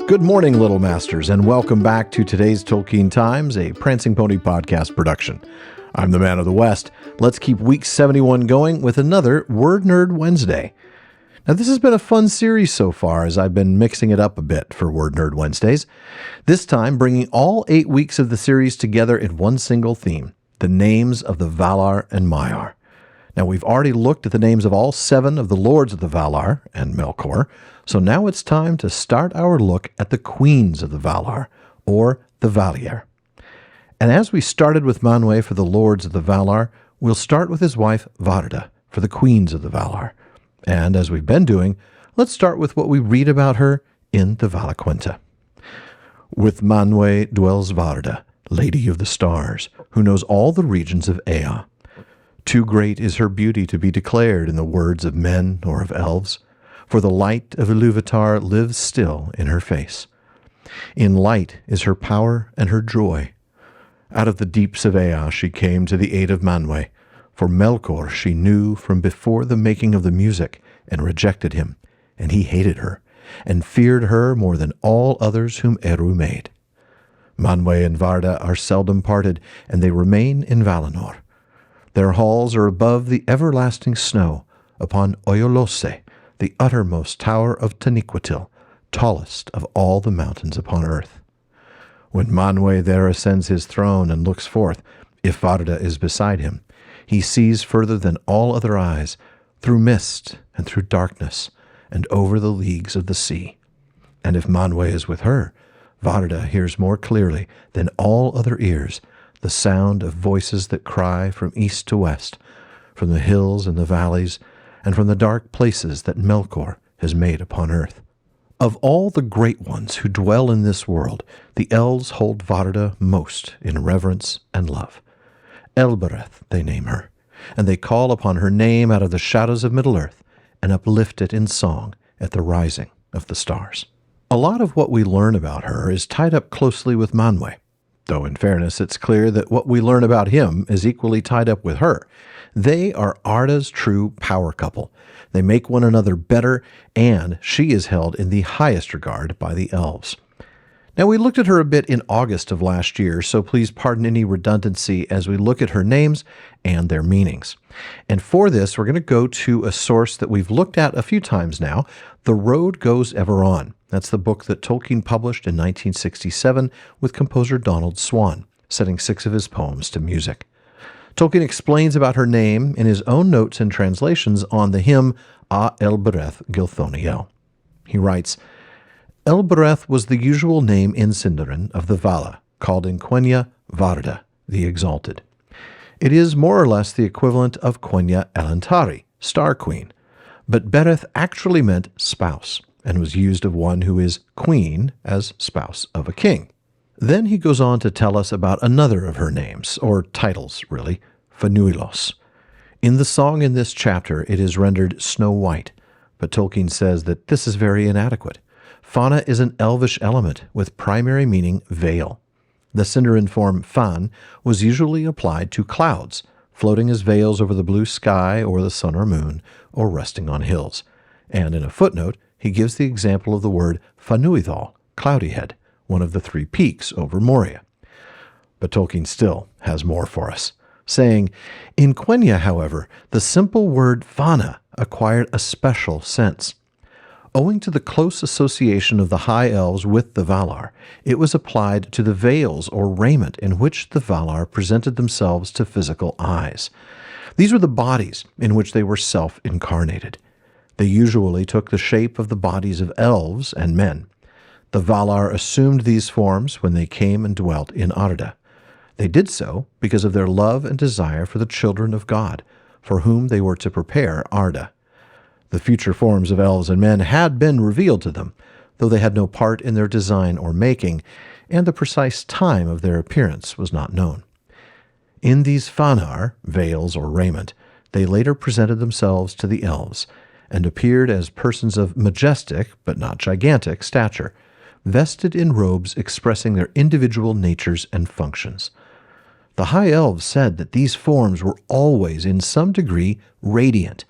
Good morning, Little Masters, and welcome back to today's Tolkien Times, a Prancing Pony podcast production. I'm the Man of the West. Let's keep week 71 going with another Word Nerd Wednesday. Now, this has been a fun series so far as I've been mixing it up a bit for Word Nerd Wednesdays. This time, bringing all 8 weeks of the series together in one single theme, the names of the Valar and Maiar. Now, we've already looked at the names of all 7 of the Lords of the Valar and Melkor, so now it's time to start our look at the Queens of the Valar, or the Valier. And as we started with Manwë for the Lords of the Valar, we'll start with his wife Varda for the Queens of the Valar. And as we've been doing, let's start with what we read about her in the Valaquenta. With Manwë dwells Varda, Lady of the Stars, who knows all the regions of Ea. Too great is her beauty to be declared in the words of men or of elves, for the light of Iluvatar lives still in her face. In light is her power and her joy. Out of the deeps of Ea she came to the aid of Manwë, for Melkor she knew from before the making of the music, and rejected him, and he hated her, and feared her more than all others whom Eru made. Manwë and Varda are seldom parted, and they remain in Valinor. Their halls are above the everlasting snow, upon Oyolose, the uttermost tower of Taniquetil, tallest of all the mountains upon earth. When Manwë there ascends his throne and looks forth, if Varda is beside him, he sees further than all other eyes, through mist and through darkness, and over the leagues of the sea. And if Manwë is with her, Varda hears more clearly than all other ears the sound of voices that cry from east to west, from the hills and the valleys, and from the dark places that Melkor has made upon earth. Of all the great ones who dwell in this world, the elves hold Varda most in reverence and love. Elbereth they name her, and they call upon her name out of the shadows of Middle-earth, and uplift it in song at the rising of the stars. A lot of what we learn about her is tied up closely with Manwë, though in fairness it's clear that what we learn about him is equally tied up with her. They are Arda's true power couple. They make one another better, and she is held in the highest regard by the elves. Now, we looked at her a bit in August of last year, so please pardon any redundancy as we look at her names and their meanings. And for this, we're going to go to a source that we've looked at a few times now, The Road Goes Ever On. That's the book that Tolkien published in 1967 with composer Donald Swann, setting 6 of his poems to music. Tolkien explains about her name in his own notes and translations on the hymn A Elbereth Gilthoniel. He writes, Elbereth was the usual name in Sindarin of the Vala, called in Quenya Varda, the Exalted. It is more or less the equivalent of Quenya Elantari, Star Queen, but Bereth actually meant spouse, and was used of one who is queen as spouse of a king. Then he goes on to tell us about another of her names, or titles, really, Fanuilos. In the song in this chapter, it is rendered Snow White, but Tolkien says that this is very inadequate. Fana is an elvish element with primary meaning veil. The Sindarin form Fan was usually applied to clouds, floating as veils over the blue sky or the sun or moon, or resting on hills. And in a footnote, he gives the example of the word Fanuithal, cloudy head, one of the 3 peaks over Moria. But Tolkien still has more for us, saying, in Quenya, however, the simple word Fana acquired a special sense. Owing to the close association of the High Elves with the Valar, it was applied to the veils or raiment in which the Valar presented themselves to physical eyes. These were the bodies in which they were self-incarnated. They usually took the shape of the bodies of elves and men. The Valar assumed these forms when they came and dwelt in Arda. They did so because of their love and desire for the children of God, for whom they were to prepare Arda. The future forms of elves and men had been revealed to them, though they had no part in their design or making, and the precise time of their appearance was not known. In these fanar, veils or raiment, they later presented themselves to the elves, and appeared as persons of majestic, but not gigantic, stature, vested in robes expressing their individual natures and functions. The High Elves said that these forms were always in some degree radiant,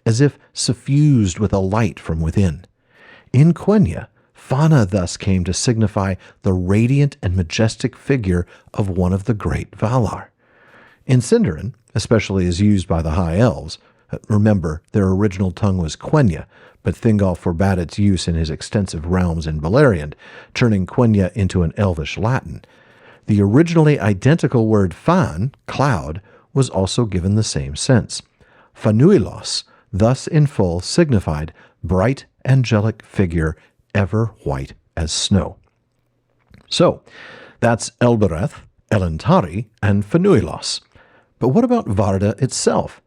as if suffused with a light from within. In Quenya, Fana thus came to signify the radiant and majestic figure of one of the great Valar. In Sindarin, especially as used by the High Elves, remember their original tongue was Quenya, but Thingol forbade its use in his extensive realms in Beleriand, turning Quenya into an Elvish Latin. The originally identical word fan, cloud, was also given the same sense. Fanuilos, thus in full, signified bright angelic figure, ever white as snow. So, that's Elbereth, Elentari, and Fanuilos. But what about Varda itself?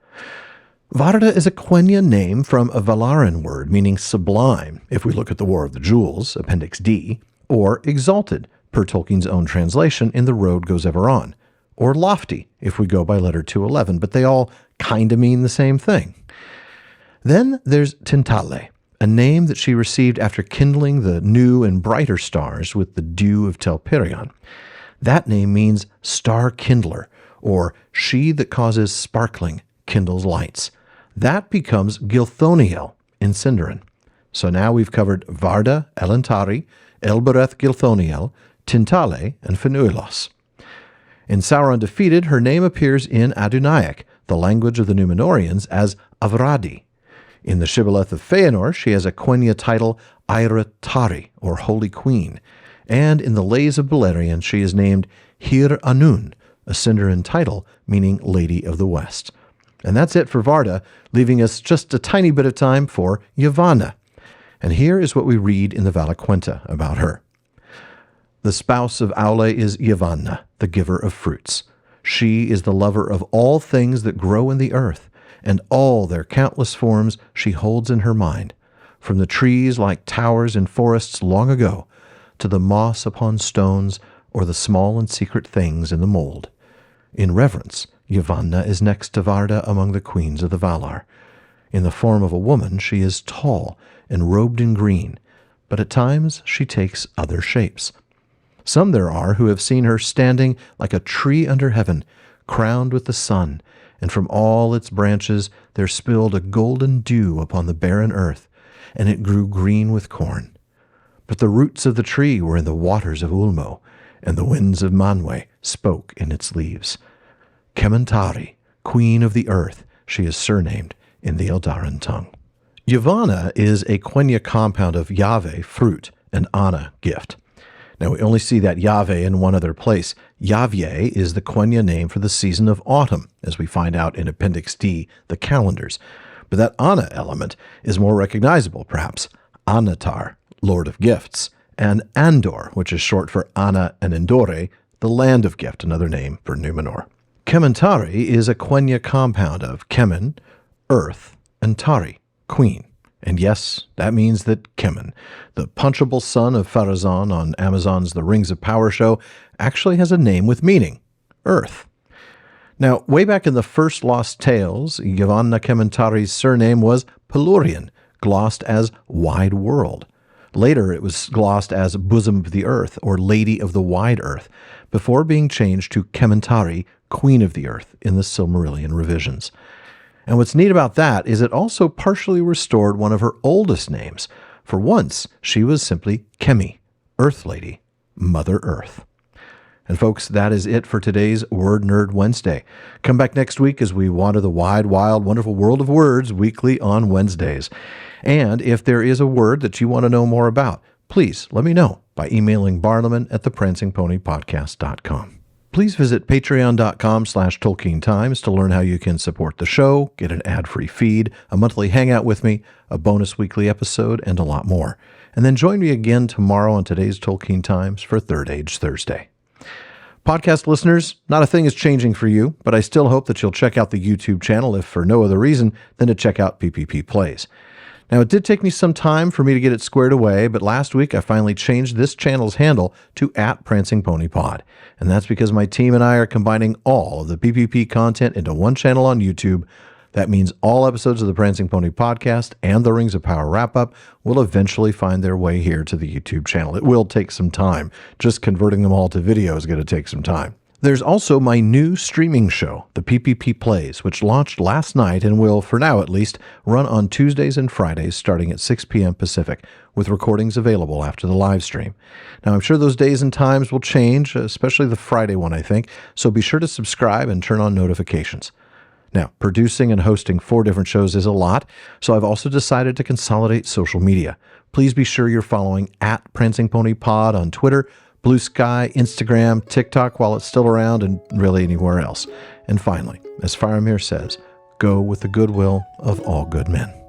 Varda is a Quenya name from a Valaran word meaning sublime, if we look at the War of the Jewels, Appendix D, or exalted, per Tolkien's own translation in The Road Goes Ever On, or lofty, if we go by letter 211, but they all kind of mean the same thing. Then there's Tintale, a name that she received after kindling the new and brighter stars with the dew of Telperion. That name means star kindler, or she that causes sparkling, kindles lights. That becomes Gilthoniel in Sindarin. So now we've covered Varda, Elentari, Elbereth Gilthoniel, Tintale, and Fanuilos. In Sauron Defeated, her name appears in Adunaic, the language of the Númenóreans, as Avradi. In the Shibboleth of Feanor, she has a Quenya title, Aira Tari, or Holy Queen. And in the Lays of Beleriand, she is named Hir Anun, a Sindarin title meaning Lady of the West. And that's it for Varda, leaving us just a tiny bit of time for Yavanna. And here is what we read in the Valaquenta about her. The spouse of Aule is Yavanna, the giver of fruits. She is the lover of all things that grow in the earth, and all their countless forms she holds in her mind, from the trees like towers in forests long ago, to the moss upon stones, or the small and secret things in the mold. In reverence, Yavanna is next to Varda among the queens of the Valar. In the form of a woman, she is tall and robed in green, but at times she takes other shapes. Some there are who have seen her standing like a tree under heaven, crowned with the sun, and from all its branches there spilled a golden dew upon the barren earth, and it grew green with corn. But the roots of the tree were in the waters of Ulmo, and the winds of Manwe spoke in its leaves. Kementari, queen of the earth, she is surnamed in the Eldarin tongue. Yavanna is a Quenya compound of Yahweh, fruit, and Anna, gift. Now, we only see that Yahweh in one other place. Yahweh is the Quenya name for the season of autumn, as we find out in Appendix D, the calendars. But that Anna element is more recognizable, perhaps. Anatar, Lord of Gifts, and Andor, which is short for Anna and Endore, the land of gift, another name for Númenor. Kementari is a Quenya compound of Kemen, earth, and Tari, queen. And yes, that means that Kemen, the punchable son of Pharazôn on Amazon's The Rings of Power show, actually has a name with meaning, earth. Now, way back in the first Lost Tales, Yavanna Kementari's surname was Pelurian, glossed as Wide World. Later, it was glossed as Bosom of the Earth, or Lady of the Wide Earth, before being changed to Kementari, Queen of the Earth, in the Silmarillion revisions. And what's neat about that is it also partially restored one of her oldest names. For once, she was simply Kemi, Earth Lady, Mother Earth. And folks, that is it for today's Word Nerd Wednesday. Come back next week as we wander the wide, wild, wonderful world of words weekly on Wednesdays. And if there is a word that you want to know more about, please let me know by emailing barliman@theprancingponypodcast.com. Please visit patreon.com/TolkienTimes to learn how you can support the show, get an ad-free feed, a monthly hangout with me, a bonus weekly episode, and a lot more. And then join me again tomorrow on today's Tolkien Times for Third Age Thursday. Podcast listeners, not a thing is changing for you, but I still hope that you'll check out the YouTube channel if for no other reason than to check out PPP Plays. Now, it did take me some time for me to get it squared away, but last week I finally changed this channel's handle to @PrancingPonyPod. And that's because my team and I are combining all of the PPP content into one channel on YouTube. That means all episodes of the Prancing Pony podcast and the Rings of Power wrap-up will eventually find their way here to the YouTube channel. It will take some time. Just converting them all to video is going to take some time. There's also my new streaming show, The PPP Plays, which launched last night and will, for now at least, run on Tuesdays and Fridays starting at 6 p.m. Pacific, with recordings available after the live stream. Now, I'm sure those days and times will change, especially the Friday one, I think, so be sure to subscribe and turn on notifications. Now, producing and hosting 4 different shows is a lot, so I've also decided to consolidate social media. Please be sure you're following @PrancingPonyPod on Twitter, Blue Sky, Instagram, TikTok while it's still around, and really anywhere else. And finally, as Faramir says, go with the goodwill of all good men.